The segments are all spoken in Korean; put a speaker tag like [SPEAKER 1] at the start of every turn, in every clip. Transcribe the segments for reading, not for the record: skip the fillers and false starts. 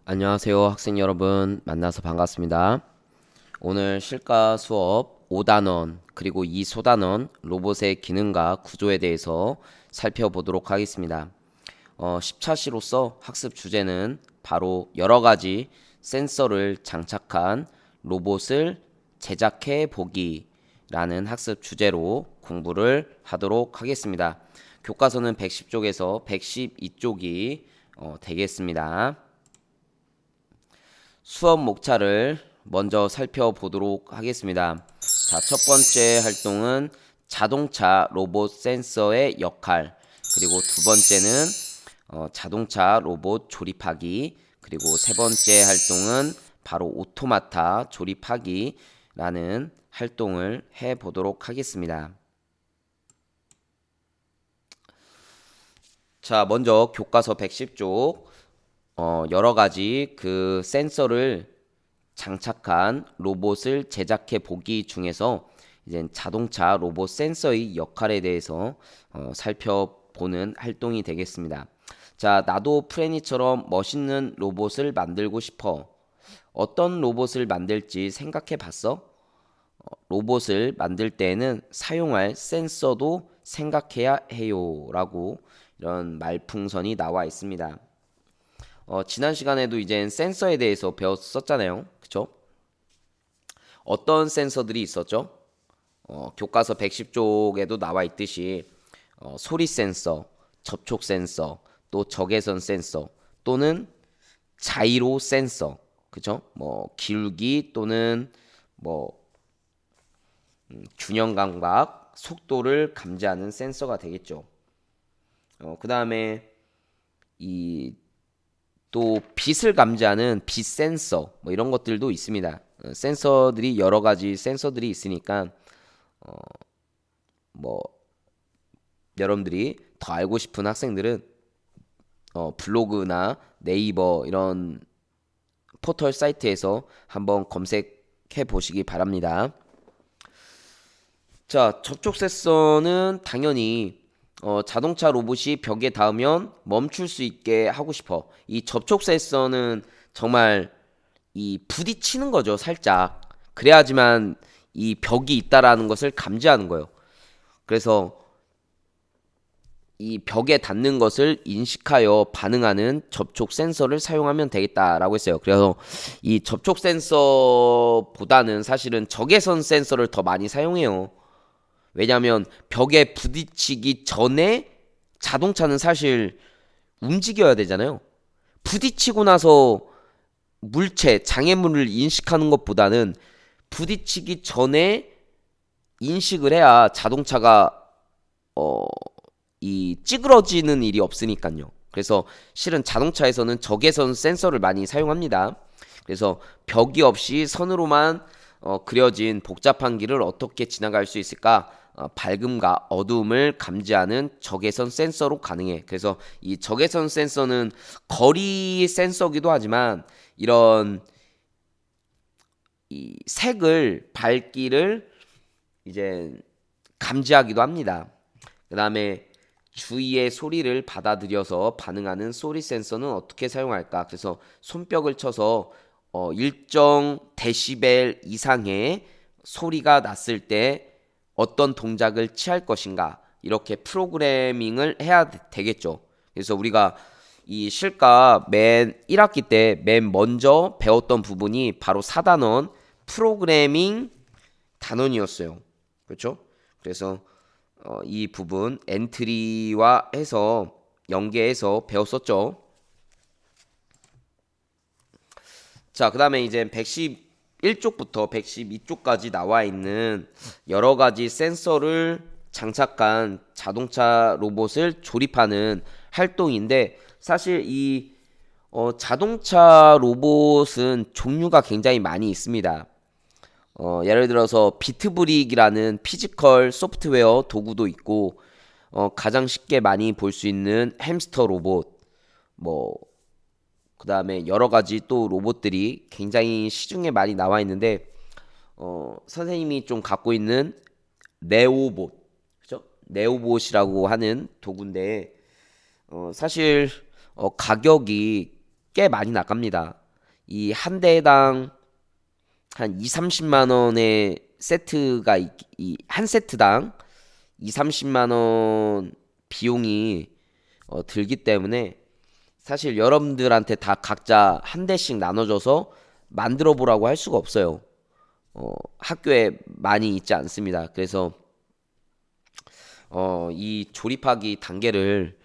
[SPEAKER 1] 안녕하세요, 학생 여러분. 만나서 반갑습니다. 오늘 실가 수업 5단원 그리고 2소단원 로봇의 기능과 구조에 대해서 살펴보도록 하겠습니다. 10차시로서 학습 주제는 바로 여러 가지 센서를 장착한 로봇을 제작해 보기라는 학습 주제로 공부를 하도록 하겠습니다. 교과서는 110쪽에서 112쪽이 되겠습니다. 수업 목차를 먼저 살펴보도록 하겠습니다. 자, 첫 번째 활동은 자동차 로봇 센서의 역할, 그리고 두 번째는 자동차 로봇 조립하기, 그리고 세 번째 활동은 바로 오토마타 조립하기라는 활동을 해보도록 하겠습니다. 자, 먼저 교과서 110쪽 여러 가지 그 센서를 장착한 로봇을 제작해 보기 중에서 이제 자동차 로봇 센서의 역할에 대해서 살펴보는 활동이 되겠습니다. 자, 나도 프레니처럼 멋있는 로봇을 만들고 싶어. 어떤 로봇을 만들지 생각해 봤어? 로봇을 만들 때에는 사용할 센서도 생각해야 해요. 라고 이런 말풍선이 나와 있습니다. 지난 시간에도 이제 센서에 대해서 배웠었잖아요. 그쵸? 어떤 센서들이 있었죠? 교과서 110쪽에도 나와 있듯이 소리 센서, 접촉 센서, 또 적외선 센서 또는 자이로 센서, 그죠? 뭐 기울기 또는 뭐 균형 감각, 속도를 감지하는 센서가 되겠죠. 그 다음에 이 또 빛을 감지하는 빛 센서 뭐 이런 것들도 있습니다. 센서들이 여러 가지 센서들이 있으니까 뭐 여러분들이 더 알고 싶은 학생들은 블로그나 네이버 이런 포털 사이트에서 한번 검색해 보시기 바랍니다. 자, 접촉 센서는 당연히 자동차 로봇이 벽에 닿으면 멈출 수 있게 하고 싶어. 이 접촉 센서는 정말 이 부딪히는 거죠, 살짝. 그래야지만 이 벽이 있다라는 것을 감지하는 거예요. 그래서 이 벽에 닿는 것을 인식하여 반응하는 접촉 센서를 사용하면 되겠다라고 했어요. 그래서 이 접촉 센서보다는 사실은 적외선 센서를 더 많이 사용해요. 왜냐하면 벽에 부딪히기 전에 자동차는 사실 움직여야 되잖아요. 부딪히고 나서 물체, 장애물을 인식하는 것보다는 부딪히기 전에 인식을 해야 자동차가 이 찌그러지는 일이 없으니까요. 그래서 실은 자동차에서는 적외선 센서를 많이 사용합니다. 그래서 벽이 없이 선으로만 그려진 복잡한 길을 어떻게 지나갈 수 있을까? 밝음과 어두움을 감지하는 적외선 센서로 가능해. 그래서 이 적외선 센서는 거리 센서기도 하지만 이런 이 색을 밝기를 이제 감지하기도 합니다. 그 다음에 주위의 소리를 받아들여서 반응하는 소리 센서는 어떻게 사용할까? 그래서 손뼉을 쳐서 일정 데시벨 이상의 소리가 났을 때 어떤 동작을 취할 것인가? 이렇게 프로그래밍을 해야 되겠죠. 그래서 우리가 이 실가 맨 1학기 때 맨 먼저 배웠던 부분이 바로 4단원 프로그래밍 단원이었어요. 그렇죠? 그래서 이 부분 엔트리와 해서 연계해서 배웠었죠. 자, 그 다음에 이제 111쪽부터 112쪽까지 나와 있는 여러 가지 센서를 장착한 자동차 로봇을 조립하는 활동인데 사실 이 자동차 로봇은 종류가 굉장히 많이 있습니다. 예를 들어서 비트브릭이라는 피지컬 소프트웨어 도구도 있고 가장 쉽게 많이 볼 수 있는 햄스터 로봇 뭐 그다음에 여러 가지 또 로봇들이 굉장히 시중에 많이 나와 있는데 선생님이 좀 갖고 있는 네오봇 그죠? 네오봇이라고 하는 도구인데 사실 가격이 꽤 많이 나갑니다. 이 한 대당 한 2, 30만 원의 세트가 이 한 세트당 2, 30만 원 비용이 들기 때문에 사실 여러분들한테 다 각자 한 대씩 나눠줘서 만들어 보라고 할 수가 없어요. 학교에 많이 있지 않습니다. 그래서 이 조립하기 단계를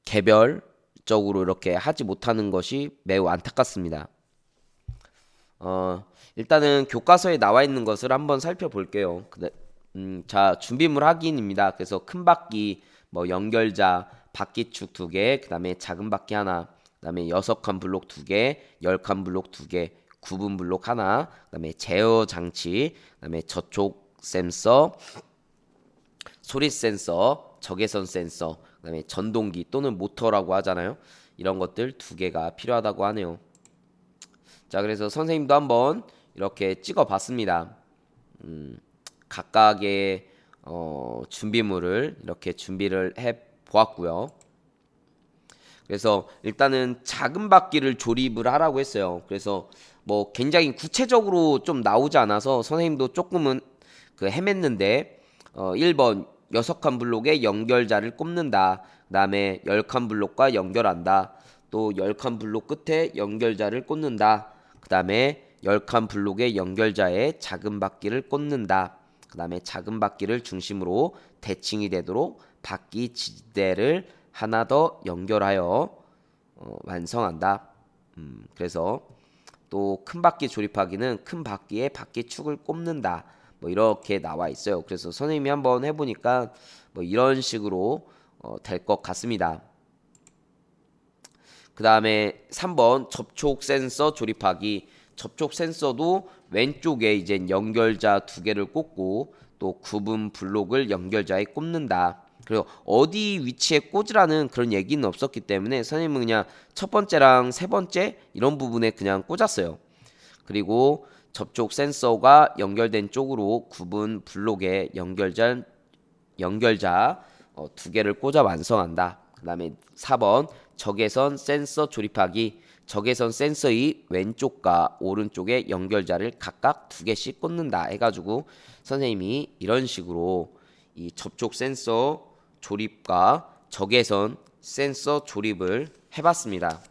[SPEAKER 1] 개별적으로 이렇게 하지 못하는 것이 매우 안타깝습니다. 일단은 교과서에 나와 있는 것을 한번 살펴볼게요. 자, 준비물 확인입니다. 그래서 큰 바퀴, 뭐 연결자, 바퀴축 2개, 그 다음에 작은 바퀴 하나, 그 다음에 6칸 블록 2개, 10칸 블록 2개, 구분 블록 하나, 그 다음에 제어 장치, 그 다음에 저촉 센서, 소리 센서, 적외선 센서, 그 다음에 전동기 또는 모터라고 하잖아요. 이런 것들 2개가 필요하다고 하네요. 자, 그래서 선생님도 한번 이렇게 찍어 봤습니다. 각각의 준비물을 이렇게 준비를 해 보았고요. 그래서 일단은 작은 바퀴를 조립을 하라고 했어요. 그래서 뭐 굉장히 구체적으로 좀 나오지 않아서 선생님도 조금은 헤맸는데 1번 6칸 블록에 연결자를 꼽는다. 그 다음에 10칸 블록과 연결한다. 또 10칸 블록 끝에 연결자를 꽂는다. 그 다음에 10칸 블록의 연결자에 작은 바퀴를 꽂는다. 그 다음에 작은 바퀴를 중심으로 대칭이 되도록 바퀴 지대를 하나 더 연결하여 완성한다. 그래서 또 큰 바퀴 조립하기는 큰 바퀴에 바퀴축을 꼽는다. 뭐 이렇게 나와 있어요. 그래서 선생님이 한번 해보니까 뭐 이런 식으로 될 것 같습니다. 그 다음에 3번 접촉 센서 조립하기. 접촉 센서도 왼쪽에 이제 연결자 2개를 꽂고 또 구분 블록을 연결자에 꼽는다. 그리고 어디 위치에 꽂으라는 그런 얘기는 없었기 때문에 선생님은 그냥 첫 번째랑 세 번째 이런 부분에 그냥 꽂았어요. 그리고 접촉 센서가 연결된 쪽으로 구분 블록에 연결자 2개를 꽂아 완성한다. 그 다음에 4번 적외선 센서 조립하기. 적외선 센서의 왼쪽과 오른쪽에 연결자를 각각 2개씩 꽂는다 해가지고 선생님이 이런 식으로 이 접촉 센서 조립과 적외선 센서 조립을 해봤습니다.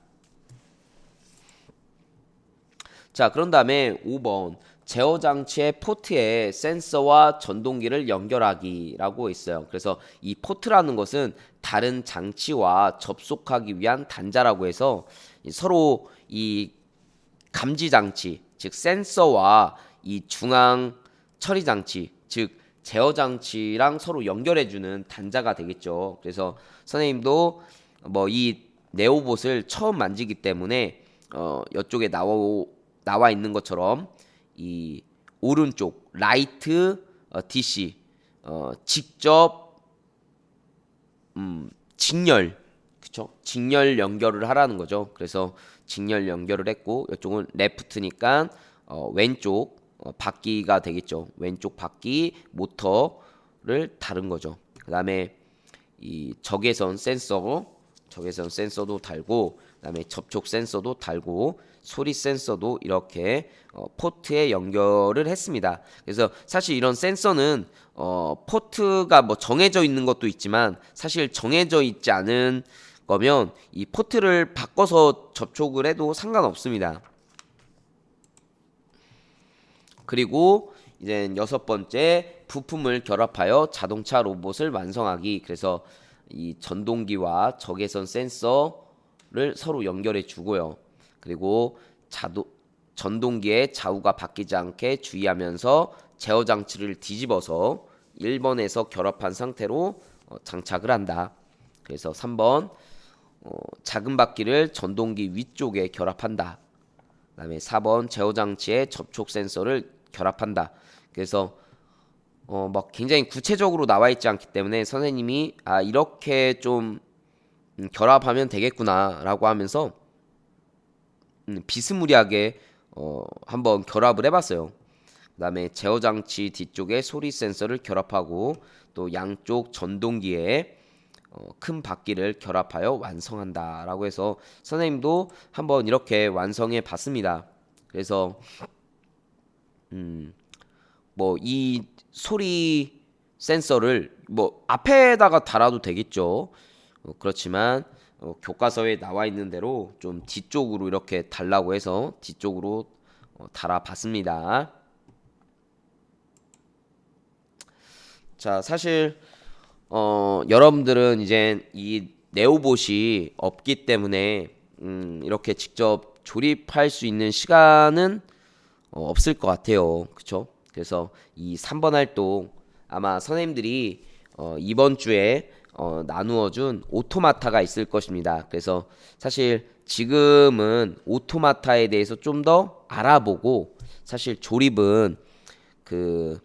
[SPEAKER 1] 자, 그런 다음에 5번 제어 장치의 포트에 센서와 전동기를 연결하기라고 있어요. 그래서 이 포트라는 것은 다른 장치와 접속하기 위한 단자라고 해서 서로 이 감지 장치, 즉 센서와 이 중앙 처리 장치, 즉 제어 장치랑 서로 연결해주는 단자가 되겠죠. 그래서 선생님도 뭐 이 네오봇을 처음 만지기 때문에 이쪽에 나와 있는 것처럼 이 오른쪽 라이트 DC 직접 직렬, 그쵸? 직렬 연결을 하라는 거죠. 그래서 직렬 연결을 했고 이쪽은 레프트니까 왼쪽 바퀴가 되겠죠. 왼쪽 바퀴 모터를 다른 거죠. 그 다음에 이 적외선 센서도 달고, 그 다음에 접촉 센서도 달고, 소리 센서도 이렇게 포트에 연결을 했습니다. 그래서 사실 이런 센서는 포트가 뭐 정해져 있는 것도 있지만 사실 정해져 있지 않은 거면 이 포트를 바꿔서 접촉을 해도 상관없습니다. 그리고 이제 6번째 부품을 결합하여 자동차 로봇을 완성하기. 그래서 이 전동기와 적외선 센서를 서로 연결해 주고요. 그리고 전동기의 좌우가 바뀌지 않게 주의하면서 제어 장치를 뒤집어서 1번에서 결합한 상태로 장착을 한다. 그래서 3번 작은 바퀴를 전동기 위쪽에 결합한다. 그 다음에 4번 제어 장치에 접촉 센서를 결합한다. 그래서 막 굉장히 구체적으로 나와 있지 않기 때문에 선생님이 이렇게 좀 결합하면 되겠구나라고 하면서 비스무리하게 한번 결합을 해봤어요. 그 다음에 제어 장치 뒤쪽에 소리 센서를 결합하고 또 양쪽 전동기에 큰 바퀴를 결합하여 완성한다 라고 해서 선생님도 한번 이렇게 완성해 봤습니다. 그래서 뭐 이 소리 센서를 뭐 앞에다가 달아도 되겠죠. 그렇지만 교과서에 나와 있는 대로 좀 뒤쪽으로 이렇게 달라고 해서 뒤쪽으로 달아 봤습니다. 자, 사실 여러분들은 이제 이 네오봇이 없기 때문에 이렇게 직접 조립할 수 있는 시간은 없을 것 같아요. 그쵸? 그래서 이 3번 활동 아마 선생님들이 이번 주에 나누어준 오토마타가 있을 것입니다. 그래서 사실 지금은 오토마타에 대해서 좀 더 알아보고 사실 조립은 그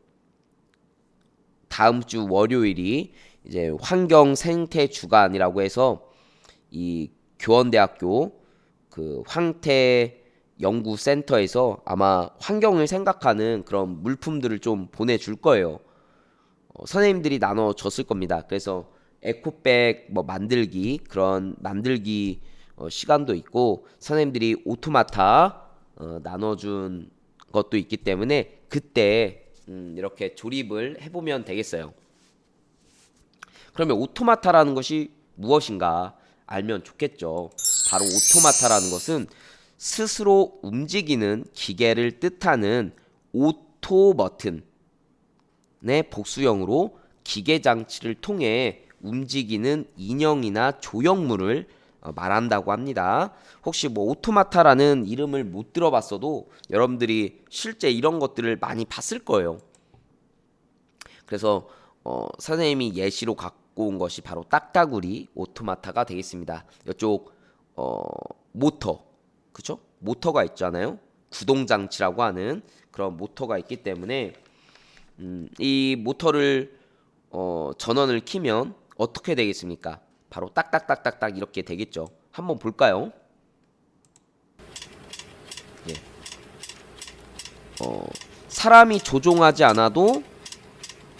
[SPEAKER 1] 다음 주 월요일이 이제 환경 생태 주간이라고 해서 이 교원대학교 그 황태 연구센터에서 아마 환경을 생각하는 그런 물품들을 좀 보내줄 거예요. 선생님들이 나눠줬을 겁니다. 그래서 에코백 뭐 만들기 그런 만들기 시간도 있고 선생님들이 오토마타 나눠준 것도 있기 때문에 그때 이렇게 조립을 해보면 되겠어요. 그러면 오토마타라는 것이 무엇인가 알면 좋겠죠. 바로 오토마타라는 것은 스스로 움직이는 기계를 뜻하는 오토머튼의 복수형으로 기계 장치를 통해 움직이는 인형이나 조형물을 말한다고 합니다. 혹시 뭐 오토마타라는 이름을 못 들어봤어도 여러분들이 실제 이런 것들을 많이 봤을 거예요. 그래서 선생님이 예시로 갖고 온 것이 바로 딱따구리 오토마타가 되겠습니다. 이쪽 모터, 그쵸? 모터가 있잖아요. 구동장치라고 하는 그런 모터가 있기 때문에 이 모터를 전원을 키면 어떻게 되겠습니까? 바로 딱딱딱딱딱 이렇게 되겠죠. 한번 볼까요? 예. 사람이 조종하지 않아도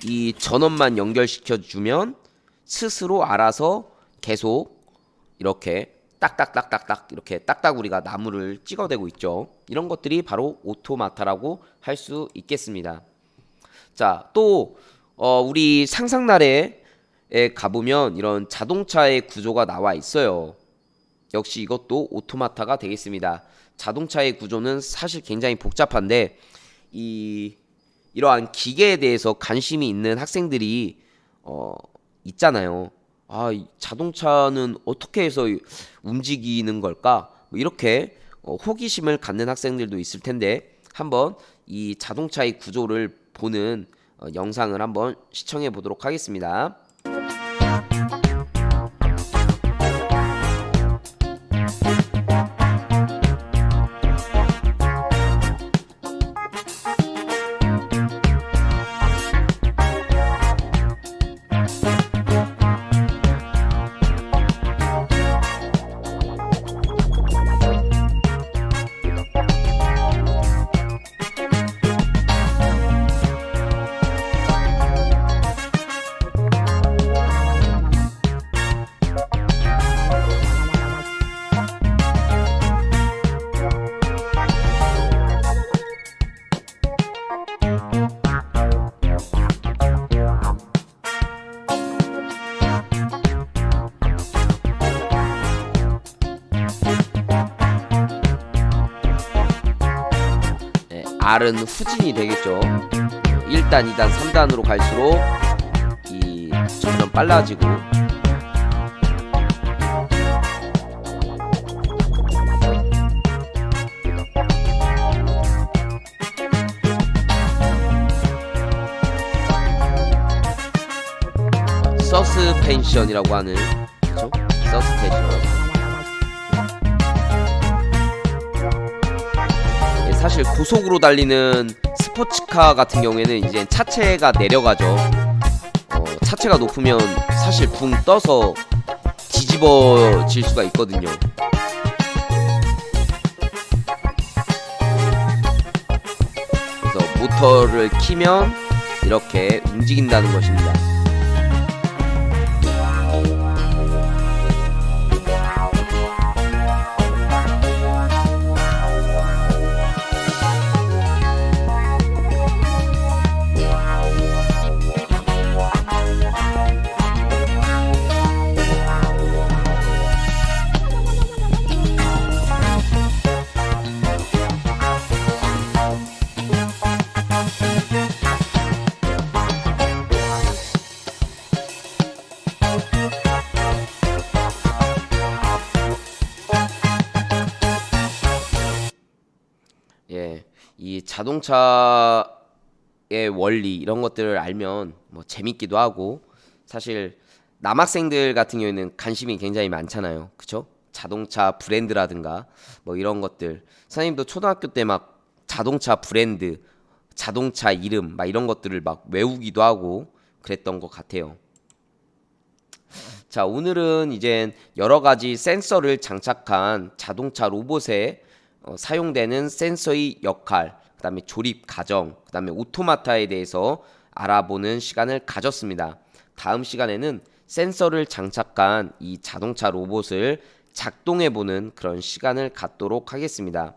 [SPEAKER 1] 이 전원만 연결시켜 주면 스스로 알아서 계속 이렇게 딱딱딱딱딱 이렇게 딱따구리가 나무를 찍어대고 있죠. 이런 것들이 바로 오토마타라고 할 수 있겠습니다. 자, 또 우리 상상나래에 가보면 이런 자동차의 구조가 나와 있어요. 역시 이것도 오토마타가 되겠습니다. 자동차의 구조는 사실 굉장히 복잡한데 이러한 기계에 대해서 관심이 있는 학생들이 있잖아요. 이 자동차는 어떻게 해서 움직이는 걸까? 뭐 이렇게 호기심을 갖는 학생들도 있을 텐데 한번 이 자동차의 구조를 보는 영상을 한번 시청해 보도록 하겠습니다. R은 후진이 되겠죠. 1단, 2단, 3단으로 갈수록 점점 빨라지고 서스펜션이라고 하는 그렇죠? 서스펜션. 사실 고속으로 달리는 스포츠카 같은 경우에는 이제 차체가 내려가죠. 차체가 높으면 사실 붕 떠서 뒤집어질 수가 있거든요. 그래서 모터를 키면 이렇게 움직인다는 것입니다. 이 자동차의 원리 이런 것들을 알면 뭐 재밌기도 하고 사실 남학생들 같은 경우에는 관심이 굉장히 많잖아요. 그쵸? 자동차 브랜드라든가 뭐 이런 것들. 선생님도 초등학교 때 막 자동차 브랜드, 자동차 이름 막 이런 것들을 막 외우기도 하고 그랬던 것 같아요. 자, 오늘은 이제 여러 가지 센서를 장착한 자동차 로봇에 사용되는 센서의 역할, 그다음에 조립 과정, 그다음에 오토마타에 대해서 알아보는 시간을 가졌습니다. 다음 시간에는 센서를 장착한 이 자동차 로봇을 작동해 보는 그런 시간을 갖도록 하겠습니다.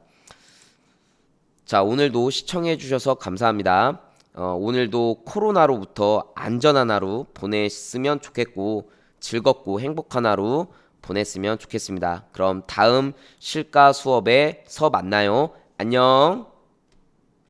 [SPEAKER 1] 자, 오늘도 시청해 주셔서 감사합니다. 오늘도 코로나로부터 안전한 하루 보냈으면 좋겠고 즐겁고 행복한 하루 보냈으면 좋겠습니다. 그럼 다음 실가 수업에서 만나요. 안녕.